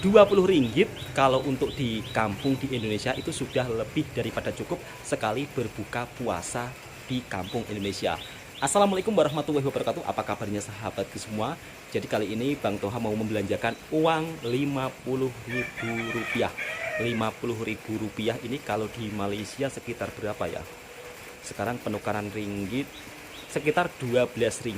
Rp20 kalau untuk di kampung di Indonesia itu sudah lebih daripada cukup sekali berbuka puasa di kampung Indonesia. Assalamualaikum warahmatullahi wabarakatuh. Apa kabarnya sahabatku semua? Jadi kali ini Bang Toha mau membelanjakan uang Rp50.000. Rp50.000 ini kalau di Malaysia sekitar berapa ya? Sekarang penukaran ringgit sekitar Rp12.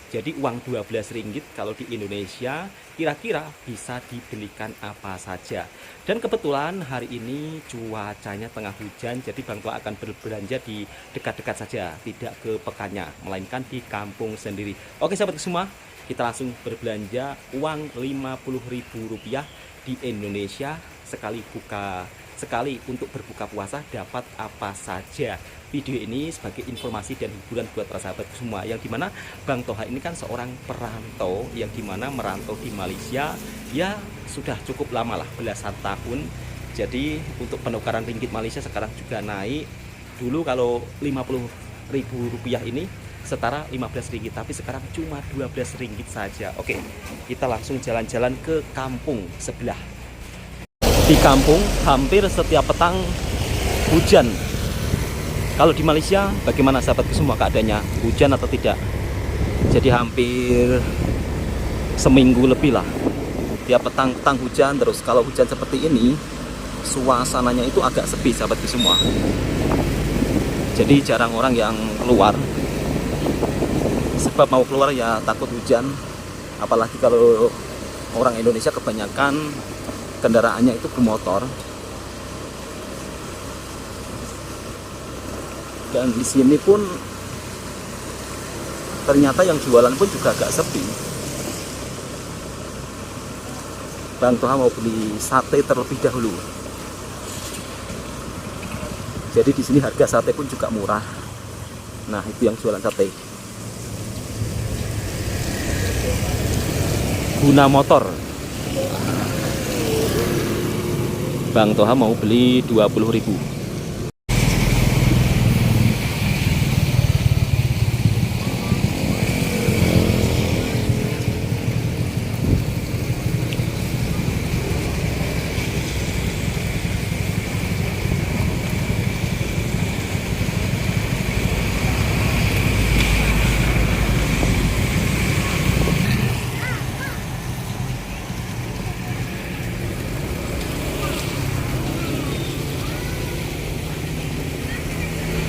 Jadi uang Rp12 kalau di Indonesia kira-kira bisa dibelikan apa saja. Dan kebetulan hari ini cuacanya tengah hujan, jadi Bang Tua akan berbelanja di dekat-dekat saja, tidak ke pekannya, melainkan di kampung sendiri. Oke sahabat semua, kita langsung berbelanja uang Rp50.000 di Indonesia sekali untuk berbuka puasa dapat apa saja. Video ini sebagai informasi dan hiburan buat para sahabat semua, yang dimana Bang Toha ini kan seorang perantau yang dimana merantau di Malaysia ya sudah cukup lama lah, belasan tahun. Jadi untuk penukaran ringgit Malaysia sekarang juga naik. Dulu kalau Rp50.000 ini setara Rp15, tapi sekarang cuma Rp12 saja. Oke, kita langsung jalan-jalan ke kampung sebelah. Di kampung hampir setiap petang hujan. Kalau di Malaysia bagaimana sahabatku semua keadaannya? Hujan atau tidak? Jadi hampir seminggu lebih lah. Tiap petang hujan terus. Kalau hujan seperti ini, suasananya itu agak sepi sahabatku semua. Jadi jarang orang yang keluar. Sebab mau keluar ya takut hujan. Apalagi kalau orang Indonesia kebanyakan kendaraannya itu bermotor. Dan di sini pun ternyata yang jualan pun juga agak sepi. Bang Toha mau beli sate terlebih dahulu. Jadi di sini harga sate pun juga murah. Nah, itu yang jualan sate. Guna motor. Bang Toha mau beli Rp20.000.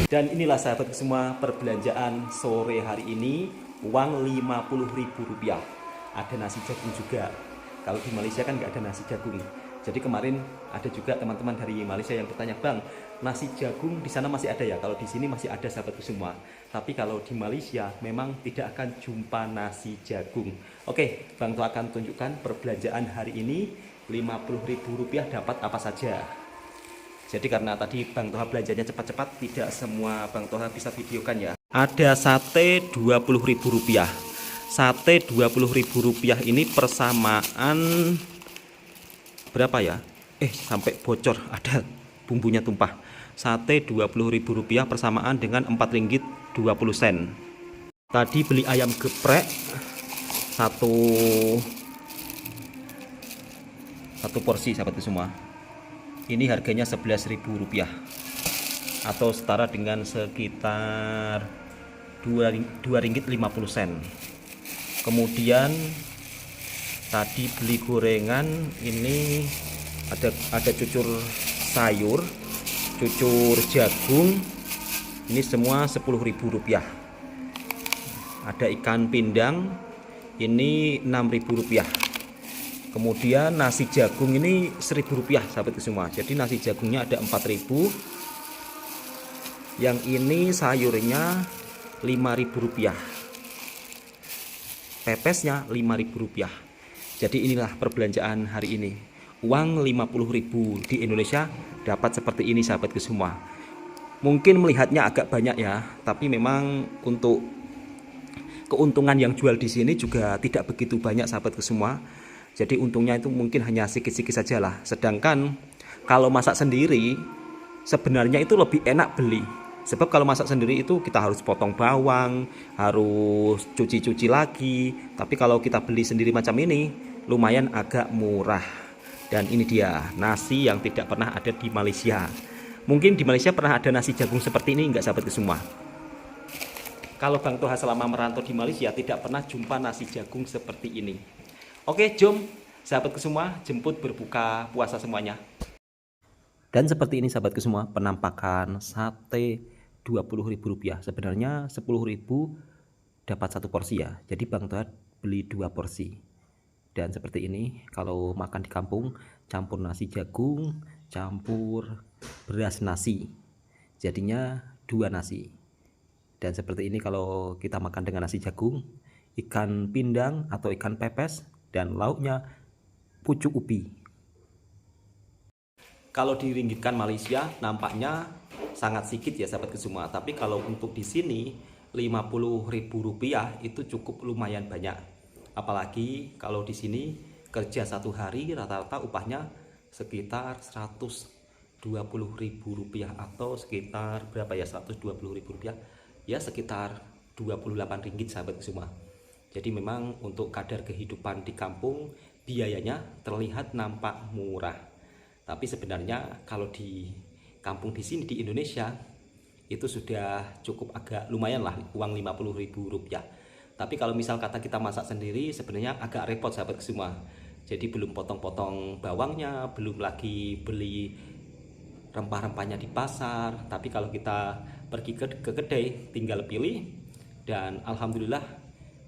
Dan inilah sahabat semua perbelanjaan sore hari ini, uang Rp50.000. Ada nasi jagung juga. Kalau di Malaysia kan nggak ada nasi jagung. Jadi kemarin ada juga teman-teman dari Malaysia yang bertanya, Bang, nasi jagung di sana masih ada ya? Kalau di sini masih ada sahabat semua. Tapi kalau di Malaysia memang tidak akan jumpa nasi jagung. Oke, Bang Toha akan tunjukkan perbelanjaan hari ini, Rp50.000 dapat apa saja. Jadi karena tadi Bang Toha belanjanya cepat-cepat, tidak semua Bang Toha bisa videokan ya. Ada sate Rp20.000. Sate Rp20.000 ini persamaan berapa ya? Sampai bocor, ada bumbunya tumpah. Sate Rp20.000 persamaan dengan Rp4.20. Tadi beli ayam geprek satu porsi sahabatku semua. Ini harganya Rp11.000 atau setara dengan sekitar Rp2.50. Kemudian tadi beli gorengan, ini ada cucur sayur, cucur jagung, ini semua Rp10.000. Ada ikan pindang, ini Rp6.000. Kemudian nasi jagung ini Rp1.000 sahabat semua. Jadi nasi jagungnya ada Rp4.000. Yang ini sayurnya Rp5.000. Pepesnya Rp5.000. Jadi inilah perbelanjaan hari ini. Uang Rp50.000 di Indonesia dapat seperti ini sahabatku semua. Mungkin melihatnya agak banyak ya, tapi memang untuk keuntungan yang jual di sini juga tidak begitu banyak sahabatku semua. Jadi untungnya itu mungkin hanya sedikit-sedikit saja lah. Sedangkan kalau masak sendiri sebenarnya itu lebih enak beli. Sebab kalau masak sendiri itu kita harus potong bawang, harus cuci-cuci lagi. Tapi kalau kita beli sendiri macam ini, lumayan agak murah. Dan ini dia nasi yang tidak pernah ada di Malaysia. Mungkin di Malaysia pernah ada nasi jagung seperti ini enggak sahabatku semua? Kalau Bang Toha selama merantau di Malaysia tidak pernah jumpa nasi jagung seperti ini. Oke, jom sahabatku semua jemput berbuka puasa semuanya. Dan seperti ini sahabatku semua, penampakan sate Rp20.000. Sebenarnya 10.000 dapat satu porsi ya. Jadi Bang Toha beli 2 porsi. Dan seperti ini, kalau makan di kampung, campur nasi jagung, campur beras nasi. Jadinya 2 nasi. Dan seperti ini kalau kita makan dengan nasi jagung, ikan pindang atau ikan pepes, dan lauknya pucuk ubi. Kalau diringgitkan Malaysia nampaknya sangat sedikit ya sahabatku semua. Tapi kalau untuk di sini Rp50.000 itu cukup lumayan banyak. Apalagi kalau di sini kerja 1 hari rata-rata upahnya sekitar Rp120.000 atau sekitar berapa ya, Rp120.000 ya, sekitar Rp28 sahabatku semua. Jadi memang untuk kadar kehidupan di kampung biayanya terlihat nampak murah. Tapi sebenarnya kalau di kampung di sini di Indonesia itu sudah cukup agak lumayan lah uang Rp50.000. Tapi kalau misal kata kita masak sendiri sebenarnya agak repot sahabat semua. Jadi belum potong-potong bawangnya, belum lagi beli rempah-rempahnya di pasar. Tapi kalau kita pergi ke kedai tinggal pilih, dan alhamdulillah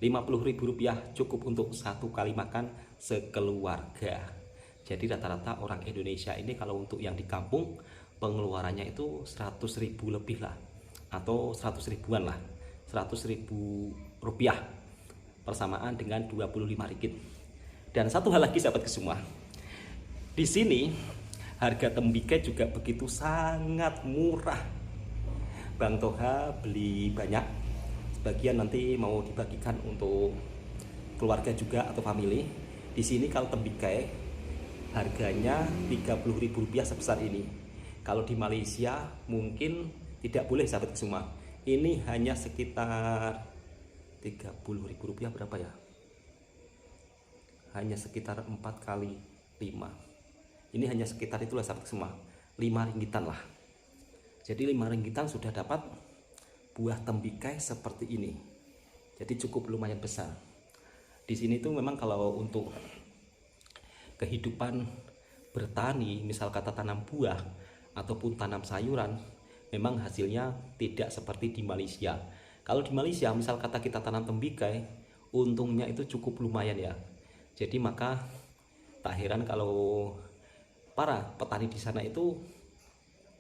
Rp50.000 cukup untuk 1 kali makan sekeluarga. Jadi rata-rata orang Indonesia ini kalau untuk yang di kampung pengeluarannya itu 100.000 lebih lah, atau 100 ribuan lah, Rp100.000 persamaan dengan Rp25. Dan satu hal lagi sahabat semua, di sini harga tembikar juga begitu sangat murah. Bang Toha beli banyak, sebagian nanti mau dibagikan untuk keluarga juga atau family. Di sini kalau tembikar harganya Rp30.000 sebesar ini. Kalau di Malaysia mungkin tidak boleh sahabat semua. Ini hanya sekitar Rp30.000 berapa ya? Hanya sekitar 4 kali 5. Ini hanya sekitar itulah sahabat semua. 5 ringgitan lah. Jadi 5 ringgitan sudah dapat buah tembikar seperti ini. Jadi cukup lumayan besar. Di sini tuh memang kalau untuk kehidupan bertani, misal kata tanam buah ataupun tanam sayuran, memang hasilnya tidak seperti di Malaysia. Kalau di Malaysia misal kata kita tanam tembikar, untungnya itu cukup lumayan ya. Jadi maka tak heran kalau para petani di sana itu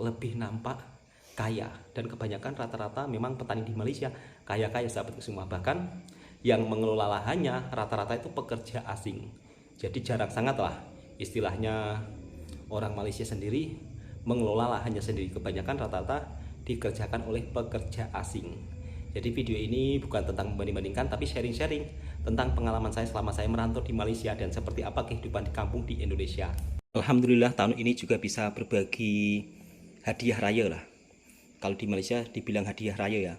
lebih nampak kaya. Dan kebanyakan rata-rata memang petani di Malaysia kaya-kaya sahabat semua. Bahkan yang mengelola lahannya rata-rata itu pekerja asing. Jadi jarang sangat lah istilahnya orang Malaysia sendiri mengelola lahannya sendiri. Kebanyakan rata-rata dikerjakan oleh pekerja asing. Jadi video ini bukan tentang membanding-bandingkan, tapi sharing-sharing tentang pengalaman saya selama saya merantau di Malaysia dan seperti apa kehidupan di kampung di Indonesia. Alhamdulillah tahun ini juga bisa berbagi hadiah raya lah. Kalau di Malaysia dibilang hadiah raya ya,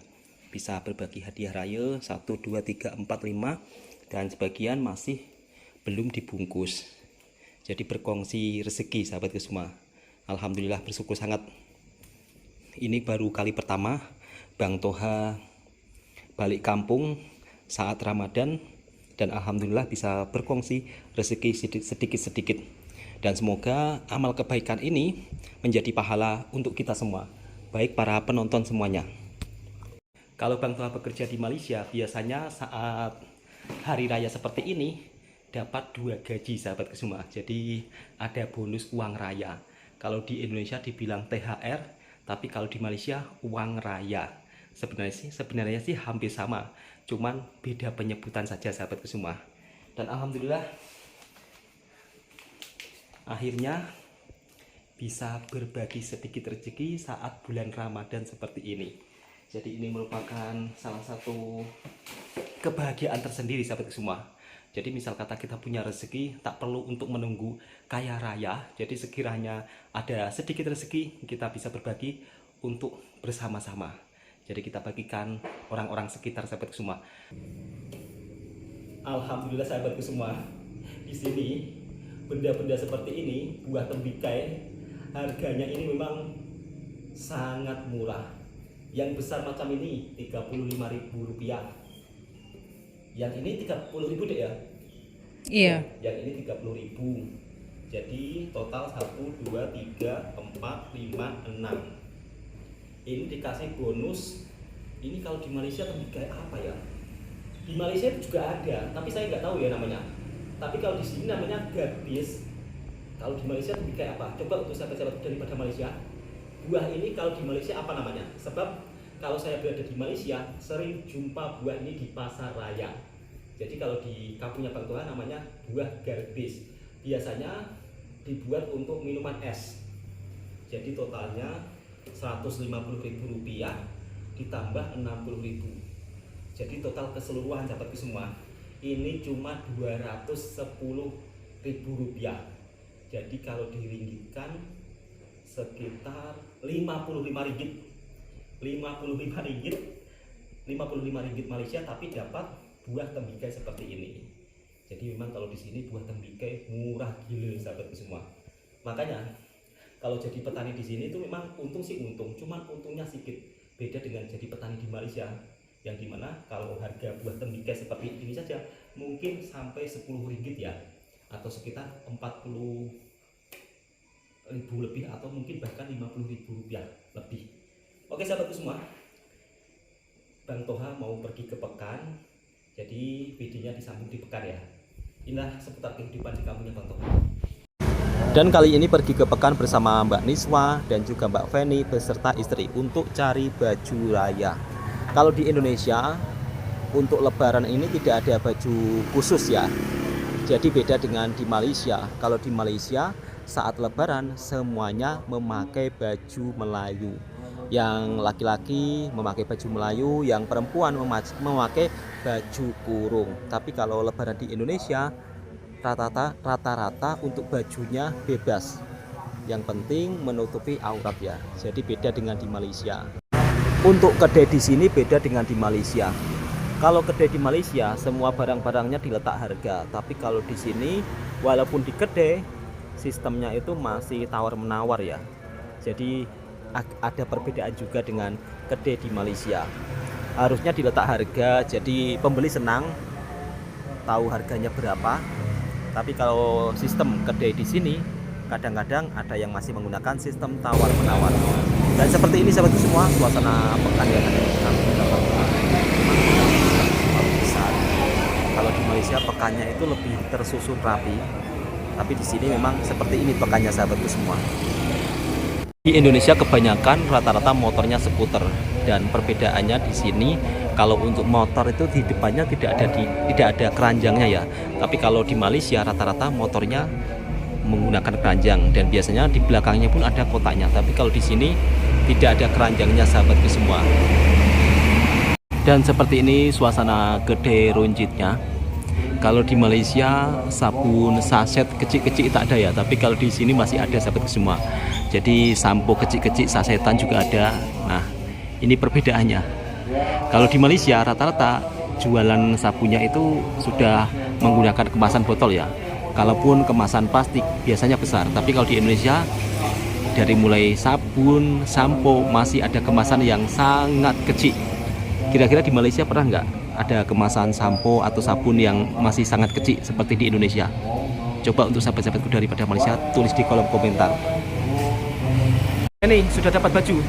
bisa berbagi hadiah raya 1, 2, 3, 4, 5, dan sebagian masih belum dibungkus. Jadi berkongsi rezeki sahabatku semua. Alhamdulillah bersyukur sangat. Ini baru kali pertama Bang Toha balik kampung saat Ramadan, dan alhamdulillah bisa berkongsi rezeki sedikit-sedikit. Dan semoga amal kebaikan ini menjadi pahala untuk kita semua, baik para penonton semuanya. Kalau Bang Toha bekerja di Malaysia, biasanya saat hari raya seperti ini dapat 2 gaji sahabat semua. Jadi ada bonus uang raya. Kalau di Indonesia dibilang THR, tapi kalau di Malaysia uang raya. Sebenarnya sih hampir sama, cuman beda penyebutan saja sahabat semua. Dan alhamdulillah akhirnya bisa berbagi sedikit rezeki saat bulan Ramadan seperti ini. Jadi ini merupakan salah satu kebahagiaan tersendiri sahabat semua. Jadi misal kata kita punya rezeki, tak perlu untuk menunggu kaya raya. Jadi sekiranya ada sedikit rezeki, kita bisa berbagi untuk bersama-sama. Jadi kita bagikan orang-orang sekitar sahabatku semua. Alhamdulillah sahabatku semua, di sini benda-benda seperti ini, buah tembikai, harganya ini memang sangat murah. Yang besar macam ini Rp35.000. Yang ini 30.000 deh ya. Iya. Yang ini 30.000. Jadi total 1 2 3 4 5 6. Ini dikasih bonus. Ini kalau di Malaysia tembikai apa ya? Di Malaysia itu juga ada, tapi saya nggak tahu ya namanya. Tapi kalau di sini namanya gadis. Kalau di Malaysia tembikai apa? Coba untuk sahabat-sahabat daripada Malaysia. Buah ini kalau di Malaysia apa namanya? Sebab kalau saya berada di Malaysia sering jumpa buah ini di pasar raya. Jadi kalau di kampungnya Bang Toha namanya buah garbis. Biasanya dibuat untuk minuman es. Jadi totalnya Rp150.000 ditambah Rp60.000. Jadi total keseluruhan sahabatku semua ini cuma Rp210.000. Jadi kalau diringgitkan sekitar Rp55. Rp55 Malaysia, tapi dapat buah tembikai seperti ini. Jadi memang kalau di sini buah tembikai murah gila sahabatku semua. Makanya kalau jadi petani di sini itu memang untung sih untung, cuman untungnya sedikit. Beda dengan jadi petani di Malaysia, yang dimana kalau harga buah tembikai seperti ini saja mungkin sampai Rp10 ya, atau sekitar Rp40.000 lebih, atau mungkin bahkan Rp50.000 lebih. Oke sahabatku semua, Bang Toha mau pergi ke Pekan, jadi videonya disambung di Pekan ya. Inilah seputar kehidupan di kampungnya Bang Toha. Dan kali ini pergi ke Pekan bersama Mbak Niswa dan juga Mbak Feni beserta istri untuk cari baju raya. Kalau di Indonesia untuk Lebaran ini tidak ada baju khusus ya. Jadi beda dengan di Malaysia. Kalau di Malaysia saat Lebaran semuanya memakai baju Melayu. Yang laki-laki memakai baju Melayu, yang perempuan memakai baju kurung. Tapi kalau Lebaran di Indonesia rata-rata untuk bajunya bebas. Yang penting menutupi aurat ya. Jadi beda dengan di Malaysia. Untuk kedai di sini beda dengan di Malaysia. Kalau kedai di Malaysia semua barang-barangnya diletak harga, tapi kalau di sini walaupun di kedai sistemnya itu masih tawar-menawar ya. Jadi ada perbedaan juga dengan kedai di Malaysia. Harusnya diletak harga, jadi pembeli senang tahu harganya berapa. Tapi kalau sistem kedai di sini kadang-kadang ada yang masih menggunakan sistem tawar-menawar. Dan seperti ini sahabat semua, suasana pekan yang ada di kampung besar. Kalau di Malaysia pekannya itu lebih tersusun rapi, tapi di sini memang seperti ini pekannya sahabatku semua. Di Indonesia kebanyakan rata-rata motornya skuter, dan perbedaannya di sini kalau untuk motor itu di depannya tidak ada keranjangnya ya. Tapi kalau di Malaysia rata-rata motornya menggunakan keranjang, dan biasanya di belakangnya pun ada kotaknya. Tapi kalau di sini tidak ada keranjangnya sahabatku semua. Dan seperti ini suasana kedai runcitnya. Kalau di Malaysia sabun saset kecil-kecil tak ada ya, tapi kalau di sini masih ada sahabatku semua. Jadi sampo kecil-kecil sasetan juga ada. Nah, ini perbedaannya. Kalau di Malaysia rata-rata jualan sabunnya itu sudah menggunakan kemasan botol ya. Kalaupun kemasan plastik biasanya besar, tapi kalau di Indonesia dari mulai sabun, sampo masih ada kemasan yang sangat kecil. Kira-kira di Malaysia pernah nggak ada kemasan sampo atau sabun yang masih sangat kecil seperti di Indonesia? Coba untuk sahabat-sahabatku daripada Malaysia tulis di kolom komentar. Ini sudah dapat baju.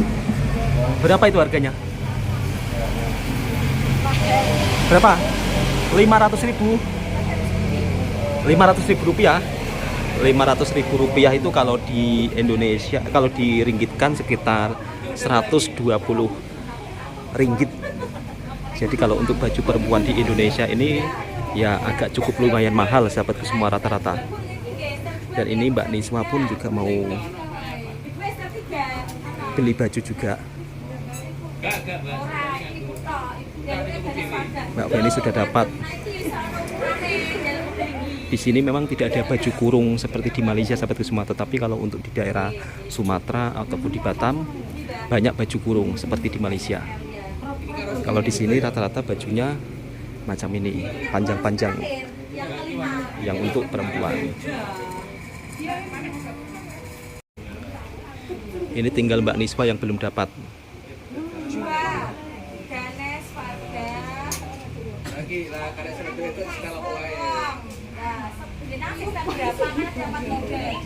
Berapa itu harganya? Berapa? 500.000. Rp500.000. Rp500.000 itu kalau di Indonesia, kalau diringgitkan sekitar 120 ringgit. Jadi kalau untuk baju perempuan di Indonesia ini ya agak cukup lumayan mahal sahabatku semua rata-rata. Dan ini Mbak Niswa pun juga mau beli baju juga. Mbak Feni sudah dapat. Di sini memang tidak ada baju kurung seperti di Malaysia sahabatku semua, tetapi kalau untuk di daerah Sumatera ataupun di Batam banyak baju kurung seperti di Malaysia. Kalau di sini rata-rata bajunya macam ini, panjang-panjang. yang untuk perempuan. Ini tinggal Mbak Niswa yang belum dapat.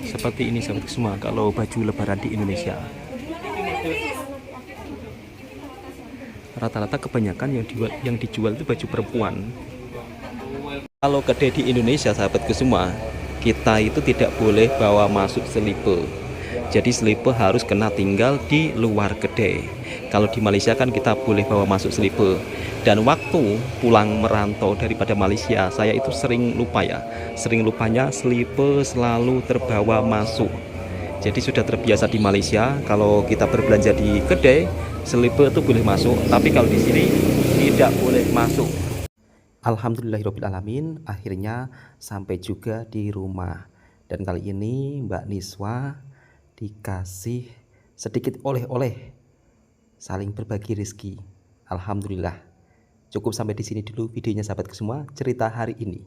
Seperti ini sahabat semua kalau baju lebaran di Indonesia. Rata-rata kebanyakan yang dijual itu baju perempuan. Kalau kedai di Indonesia sahabatku semua, kita itu tidak boleh bawa masuk selipe. Jadi selipe harus kena tinggal di luar kedai. Kalau di Malaysia kan kita boleh bawa masuk selipe. Dan waktu pulang merantau daripada Malaysia, saya itu sering lupa ya. Sering lupanya selipe selalu terbawa masuk. Jadi sudah terbiasa di Malaysia kalau kita berbelanja di kedai, selipe itu boleh masuk, tapi kalau di sini tidak boleh masuk. Alhamdulillahirobbilalamin, akhirnya sampai juga di rumah. Dan kali ini Mbak Niswa dikasih sedikit oleh-oleh, saling berbagi rezeki. Alhamdulillah. Cukup sampai di sini dulu videonya sahabatku semua, cerita hari ini.